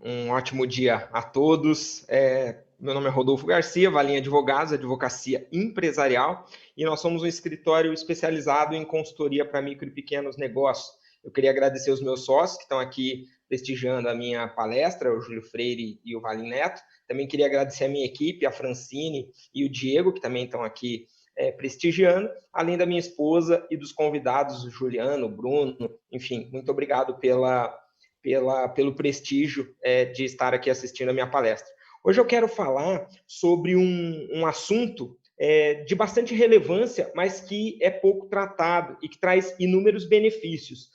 Um ótimo dia a todos. Meu nome é Rodolfo Garcia, Valim Advogados, Advocacia Empresarial, e nós somos um escritório especializado em consultoria para micro e pequenos negócios. Eu queria agradecer os meus sócios que estão aqui prestigiando a minha palestra, o Júlio Freire e o Valim Neto. Também queria agradecer a minha equipe, a Francine e o Diego, que também estão aqui prestigiando, além da minha esposa e dos convidados, o Juliano, o Bruno, enfim, muito obrigado pelo prestígio de estar aqui assistindo a minha palestra. Hoje eu quero falar sobre um assunto de bastante relevância, mas que é pouco tratado e que traz inúmeros benefícios,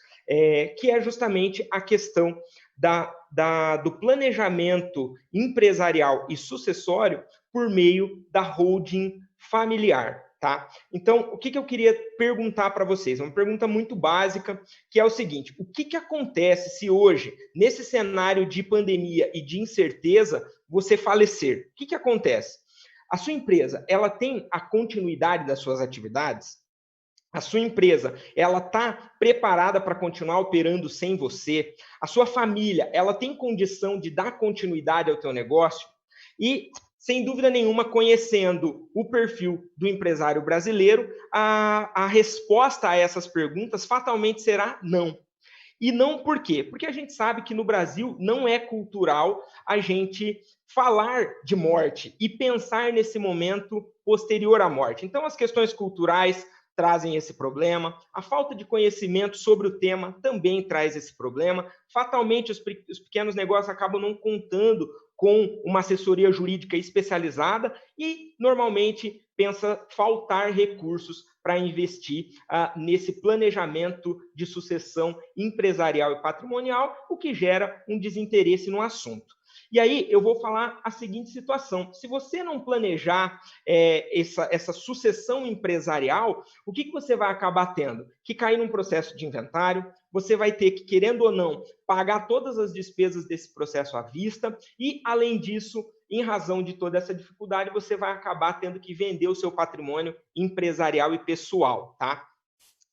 que é justamente a questão do planejamento empresarial e sucessório por meio da holding familiar. Tá? Então, o que eu queria perguntar para vocês? Uma pergunta muito básica, que é o seguinte: o que acontece se hoje, nesse cenário de pandemia e de incerteza, você falecer? O que acontece? A sua empresa, ela tem a continuidade das suas atividades? A sua empresa, ela está preparada para continuar operando sem você? A sua família, ela tem condição de dar continuidade ao teu negócio? E, sem dúvida nenhuma, conhecendo o perfil do empresário brasileiro, a resposta a essas perguntas fatalmente será não. E não por quê? Porque a gente sabe que no Brasil não é cultural a gente falar de morte e pensar nesse momento posterior à morte. Então, as questões culturais trazem esse problema, a falta de conhecimento sobre o tema também traz esse problema. Fatalmente, os pequenos negócios acabam não contando com uma assessoria jurídica especializada e, normalmente, pensa faltar recursos para investir nesse planejamento de sucessão empresarial e patrimonial, o que gera um desinteresse no assunto. E aí eu vou falar a seguinte situação: se você não planejar essa sucessão empresarial, o que você vai acabar tendo? Que cair num processo de inventário, você vai ter que, querendo ou não, pagar todas as despesas desse processo à vista e, além disso, em razão de toda essa dificuldade, você vai acabar tendo que vender o seu patrimônio empresarial e pessoal, tá?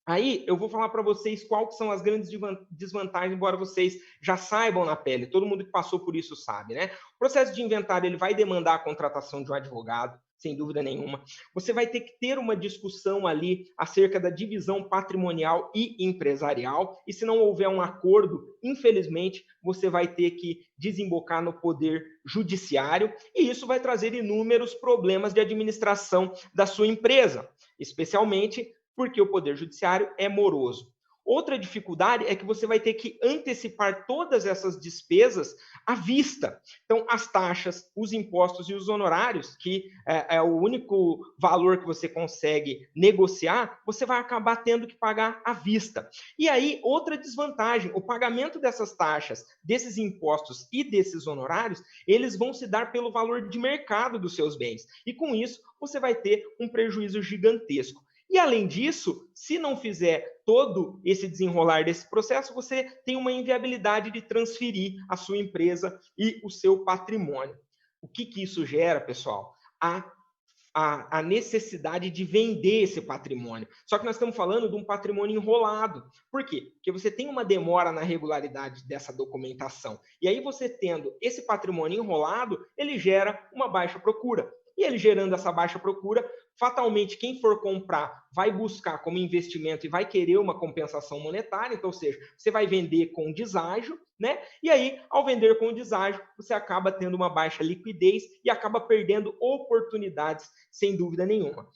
Aí eu vou falar para vocês quais são as grandes desvantagens, embora vocês já saibam na pele, todo mundo que passou por isso sabe, né? O processo de inventário ele vai demandar a contratação de um advogado, sem dúvida nenhuma. Você vai ter que ter uma discussão ali acerca da divisão patrimonial e empresarial, e se não houver um acordo, infelizmente, você vai ter que desembocar no poder judiciário, e isso vai trazer inúmeros problemas de administração da sua empresa, especialmente porque o Poder Judiciário é moroso. Outra dificuldade é que você vai ter que antecipar todas essas despesas à vista. Então, as taxas, os impostos e os honorários, que é o único valor que você consegue negociar, você vai acabar tendo que pagar à vista. E aí, outra desvantagem, o pagamento dessas taxas, desses impostos e desses honorários, eles vão se dar pelo valor de mercado dos seus bens. E com isso, você vai ter um prejuízo gigantesco. E, além disso, se não fizer todo esse desenrolar desse processo, você tem uma inviabilidade de transferir a sua empresa e o seu patrimônio. O que isso gera, pessoal? A necessidade de vender esse patrimônio. Só que nós estamos falando de um patrimônio enrolado. Por quê? Porque você tem uma demora na regularidade dessa documentação. E aí você tendo esse patrimônio enrolado, ele gera uma baixa procura. E ele gerando essa baixa procura, fatalmente quem for comprar vai buscar como investimento e vai querer uma compensação monetária, então, ou seja, você vai vender com deságio, né? E aí, ao vender com deságio, você acaba tendo uma baixa liquidez e acaba perdendo oportunidades, sem dúvida nenhuma.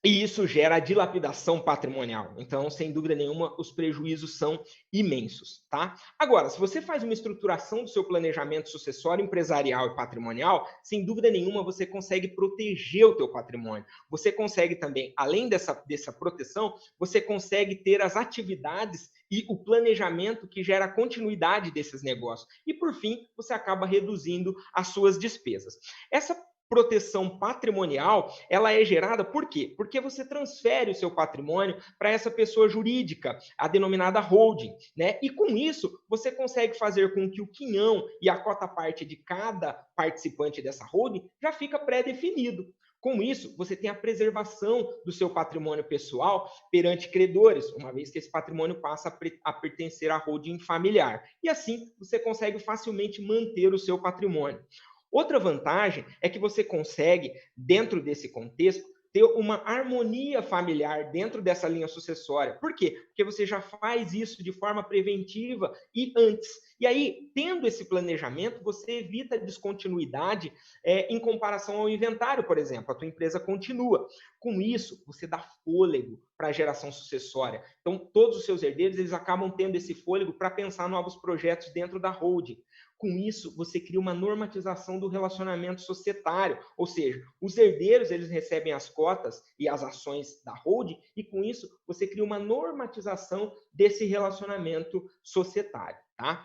E isso gera a dilapidação patrimonial. Então, sem dúvida nenhuma, os prejuízos são imensos, tá? Agora, se você faz uma estruturação do seu planejamento sucessório empresarial e patrimonial, sem dúvida nenhuma, você consegue proteger o teu patrimônio. Você consegue também, além dessa proteção, você consegue ter as atividades e o planejamento que gera a continuidade desses negócios. E, por fim, você acaba reduzindo as suas despesas. Essa proteção patrimonial, ela é gerada por quê? Porque você transfere o seu patrimônio para essa pessoa jurídica, a denominada holding, né? E com isso, você consegue fazer com que o quinhão e a cota-parte de cada participante dessa holding já fica pré-definido. Com isso, você tem a preservação do seu patrimônio pessoal perante credores, uma vez que esse patrimônio passa a pertencer à holding familiar. E assim, você consegue facilmente manter o seu patrimônio. Outra vantagem é que você consegue, dentro desse contexto, ter uma harmonia familiar dentro dessa linha sucessória. Por quê? Porque você já faz isso de forma preventiva e antes. E aí, tendo esse planejamento, você evita descontinuidade em comparação ao inventário, por exemplo. A tua empresa continua. Com isso, você dá fôlego para a geração sucessória. Então, todos os seus herdeiros eles acabam tendo esse fôlego para pensar novos projetos dentro da holding. Com isso, você cria uma normatização do relacionamento societário, ou seja, os herdeiros eles recebem as cotas e as ações da holding e com isso você cria uma normatização desse relacionamento societário, tá?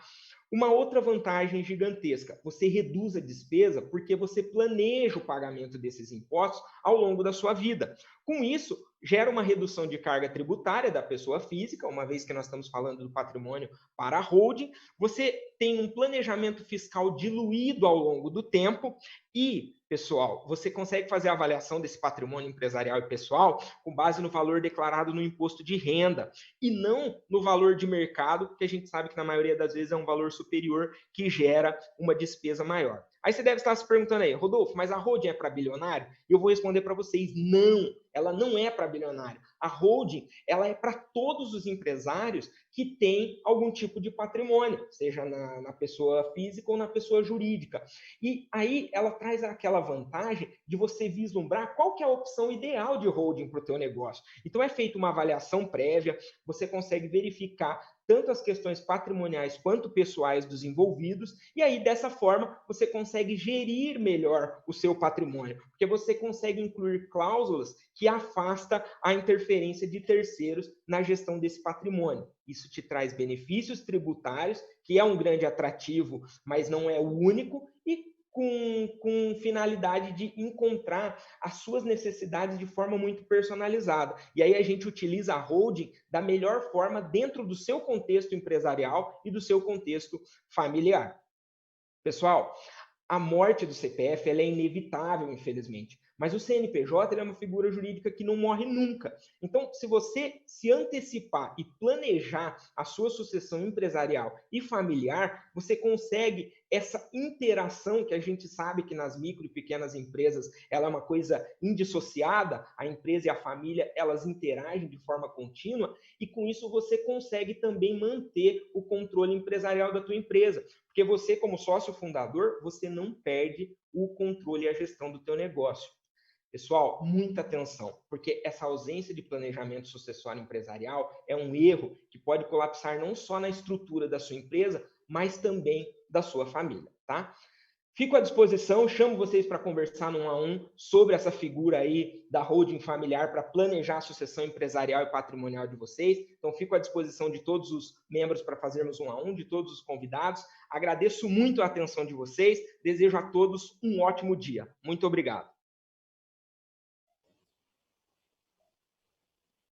Uma outra vantagem gigantesca, você reduz a despesa porque você planeja o pagamento desses impostos ao longo da sua vida. Com isso, gera uma redução de carga tributária da pessoa física, uma vez que nós estamos falando do patrimônio para a holding, você tem um planejamento fiscal diluído ao longo do tempo e, pessoal, você consegue fazer a avaliação desse patrimônio empresarial e pessoal com base no valor declarado no imposto de renda e não no valor de mercado, que a gente sabe que na maioria das vezes é um valor superior que gera uma despesa maior. Aí você deve estar se perguntando aí, Rodolfo, mas a holding é para bilionário? E eu vou responder para vocês, não, ela não é para bilionário. A holding, ela é para todos os empresários que têm algum tipo de patrimônio, seja na pessoa física ou na pessoa jurídica. E aí ela traz aquela vantagem de você vislumbrar qual que é a opção ideal de holding para o teu negócio. Então é feita uma avaliação prévia, você consegue verificar tanto as questões patrimoniais quanto pessoais dos envolvidos, e aí dessa forma você consegue gerir melhor o seu patrimônio, porque você consegue incluir cláusulas que afastam a interferência de terceiros na gestão desse patrimônio. Isso te traz benefícios tributários, que é um grande atrativo, mas não é o único, e com finalidade de encontrar as suas necessidades de forma muito personalizada. E aí a gente utiliza a holding da melhor forma dentro do seu contexto empresarial e do seu contexto familiar. Pessoal, a morte do CPF ela é inevitável, infelizmente. Mas o CNPJ ele é uma figura jurídica que não morre nunca. Então, se você se antecipar e planejar a sua sucessão empresarial e familiar, você consegue essa interação que a gente sabe que nas micro e pequenas empresas ela é uma coisa indissociada, a empresa e a família elas interagem de forma contínua e com isso você consegue também manter o controle empresarial da tua empresa. Porque você, como sócio fundador, você não perde o controle e a gestão do teu negócio. Pessoal, muita atenção, porque essa ausência de planejamento sucessório empresarial é um erro que pode colapsar não só na estrutura da sua empresa, mas também da sua família, tá? Fico à disposição, chamo vocês para conversar no 1 a 1 sobre essa figura aí da holding familiar para planejar a sucessão empresarial e patrimonial de vocês. Então, fico à disposição de todos os membros para fazermos 1 a 1, de todos os convidados. Agradeço muito a atenção de vocês, desejo a todos um ótimo dia. Muito obrigado.